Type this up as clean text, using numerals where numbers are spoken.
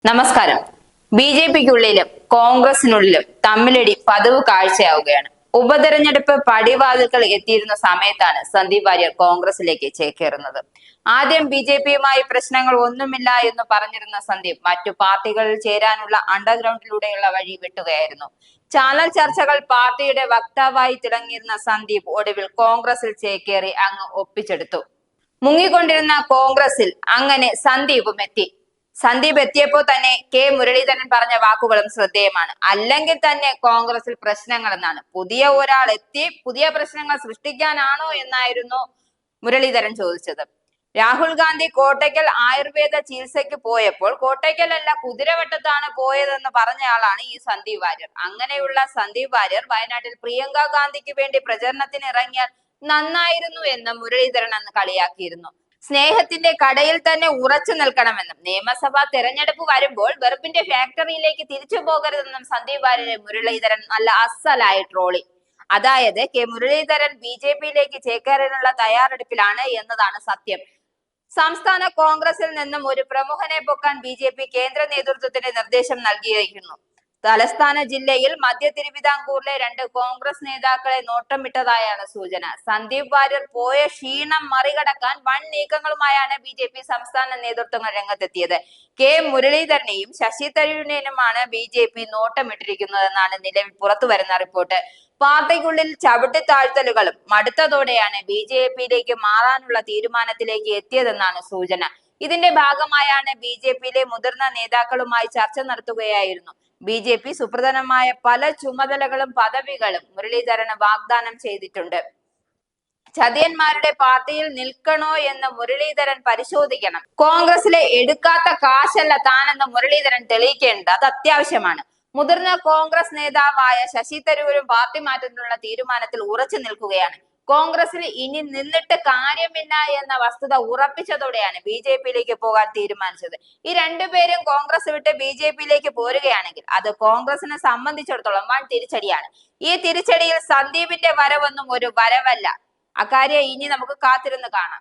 നമസ്കാരം. ബി.ജെ.പിക്കുള്ളിലും കോൺഗ്രസിനുള്ളിലും തമ്മിലടി പതിവ് കാഴ്ചയാവുകയാണ്. ഉപതെരഞ്ഞെടുപ്പ് പടിവാതിൽക്കൽ എത്തിയിരുന്ന സമയത്താണ് സന്ദീപ് വാര്യർ കോൺഗ്രസിലേക്ക് ചേക്കേറുന്നത്. ആദ്യം ബി.ജെ.പിയുമായി പ്രശ്നങ്ങൾ ഒന്നുമില്ല എന്ന് പറഞ്ഞിരുന്ന സന്ദീപ് മറ്റു പാർട്ടികളിൽ ചേരാനുള്ള അണ്ടർഗ്രൗണ്ടിലൂടെയുള്ള വഴി വിട്ടുകയായിരുന്നു. ചാനൽ ചർച്ചകൾ പാർട്ടിയുടെ വക്താവായി തിളങ്ങിയിരുന്ന സന്ദീപ് ഒടുവിൽ കോൺഗ്രസിൽ ചേക്കേറി അങ്ങ് ഒപ്പിച്ചെടുത്തു. മുങ്ങിക്കൊണ്ടിരുന്ന കോൺഗ്രസിൽ അങ്ങനെ സന്ദീപും എത്തി. സന്ദീപ് എത്തിയപ്പോൾ തന്നെ കെ മുരളീധരൻ പറഞ്ഞ വാക്കുകളും ശ്രദ്ധേയമാണ്. അല്ലെങ്കിൽ തന്നെ കോൺഗ്രസിൽ പ്രശ്നങ്ങൾ എന്നാണ്. പുതിയ ഒരാൾ എത്തി പുതിയ പ്രശ്നങ്ങൾ സൃഷ്ടിക്കാനാണോ എന്നായിരുന്നു മുരളീധരൻ ചോദിച്ചത്. രാഹുൽ ഗാന്ധി കോട്ടയ്ക്കൽ ആയുർവേദ ചികിത്സയ്ക്ക് പോയപ്പോൾ കോട്ടയ്ക്കലല്ല കുതിരവട്ടത്താണ് പോയതെന്ന് പറഞ്ഞയാളാണ് ഈ സന്ദീപ് വാര്യർ. അങ്ങനെയുള്ള സന്ദീപ് വാര്യർ വയനാട്ടിൽ പ്രിയങ്ക ഗാന്ധിക്ക് വേണ്ടി പ്രചരണത്തിന് ഇറങ്ങിയാൽ നന്നായിരുന്നു എന്ന് മുരളീധരൻ അന്ന് കളിയാക്കിയിരുന്നു. സ്നേഹത്തിന്റെ കടയിൽ തന്നെ ഉറച്ചു നിൽക്കണമെന്നും നിയമസഭാ തെരഞ്ഞെടുപ്പ് വരുമ്പോൾ വെറുപ്പിന്റെ ഫാക്ടറിയിലേക്ക് തിരിച്ചു പോകരുതെന്നും സന്ദീപ് വാര്യരെ മുരളീധരൻ നല്ല അസലായി ട്രോളി. അതായത് കെ മുരളീധരൻ ബി.ജെ.പിയിലേക്ക് ചേക്കേറാനുള്ള തയ്യാറെടുപ്പിലാണ് എന്നതാണ് സത്യം. സംസ്ഥാന കോൺഗ്രസിൽ നിന്നും ഒരു പ്രമുഖനെ പൊക്കാൻ ബി.ജെ.പി കേന്ദ്ര നേതൃത്വത്തിന് നിർദ്ദേശം നൽകിയിരിക്കുന്നു. തലസ്ഥാന ജില്ലയിൽ മധ്യ തിരുവിതാംകൂറിലെ 2 കോൺഗ്രസ് നേതാക്കളെ നോട്ടമിട്ടതായാണ് സൂചന. സന്ദീപ് വാര്യർ പോയ ക്ഷീണം മറികടക്കാൻ വൻ നീക്കങ്ങളുമായാണ് ബി.ജെ.പി സംസ്ഥാന നേതൃത്വങ്ങൾ രംഗത്തെത്തിയത്. കെ മുരളീധരനെയും ശശി തരൂരിനെയുമാണ് ബി.ജെ.പി നോട്ടമിട്ടിരിക്കുന്നതെന്നാണ് നിലവിൽ പുറത്തുവരുന്ന റിപ്പോർട്ട്. പാർട്ടിക്കുള്ളിൽ ചവിട്ടിത്താഴ്ത്തലുകളും മടുത്തതോടെയാണ് ബി.ജെ.പിയിലേക്ക് മാറാനുള്ള തീരുമാനത്തിലേക്ക് എത്തിയതെന്നാണ് സൂചന. ഇതിന്റെ ഭാഗമായാണ് ബി.ജെ.പിയിലെ മുതിർന്ന നേതാക്കളുമായി ചർച്ച നടത്തുകയായിരുന്നു. ബി.ജെ.പി സുപ്രധാനമായ പല ചുമതലകളും പദവികളും മുരളീധരന് വാഗ്ദാനം ചെയ്തിട്ടുണ്ട്. ചതിയന്മാരുടെ പാർട്ടിയിൽ നിൽക്കണോ എന്ന് മുരളീധരൻ പരിശോധിക്കണം. കോൺഗ്രസിലെ എടുക്കാത്ത കാശല്ല താനെന്ന് മുരളീധരൻ തെളിയിക്കേണ്ടത് അത് അത്യാവശ്യമാണ്. മുതിർന്ന കോൺഗ്രസ് നേതാവായ ശശി തരൂരും പാർട്ടി മാറ്റത്തിനുള്ള തീരുമാനത്തിൽ ഉറച്ചു നിൽക്കുകയാണ്. കോൺഗ്രസിൽ ഇനി നിന്നിട്ട് കാര്യമില്ല എന്ന വസ്തുത ഉറപ്പിച്ചതോടെയാണ് ബി.ജെ.പിയിലേക്ക് പോകാൻ തീരുമാനിച്ചത്. ഈ രണ്ടുപേരും കോൺഗ്രസ് വിട്ട് ബി.ജെ.പിയിലേക്ക് പോരുകയാണെങ്കിൽ അത് കോൺഗ്രസിനെ സംബന്ധിച്ചിടത്തോളം വൻ തിരിച്ചടിയാണ്. ഈ തിരിച്ചടിയിൽ സന്ദീപിന്റെ വരവൊന്നും ഒരു വരവല്ല. അക്കാര്യം ഇനി നമുക്ക് കാത്തിരുന്ന് കാണാം.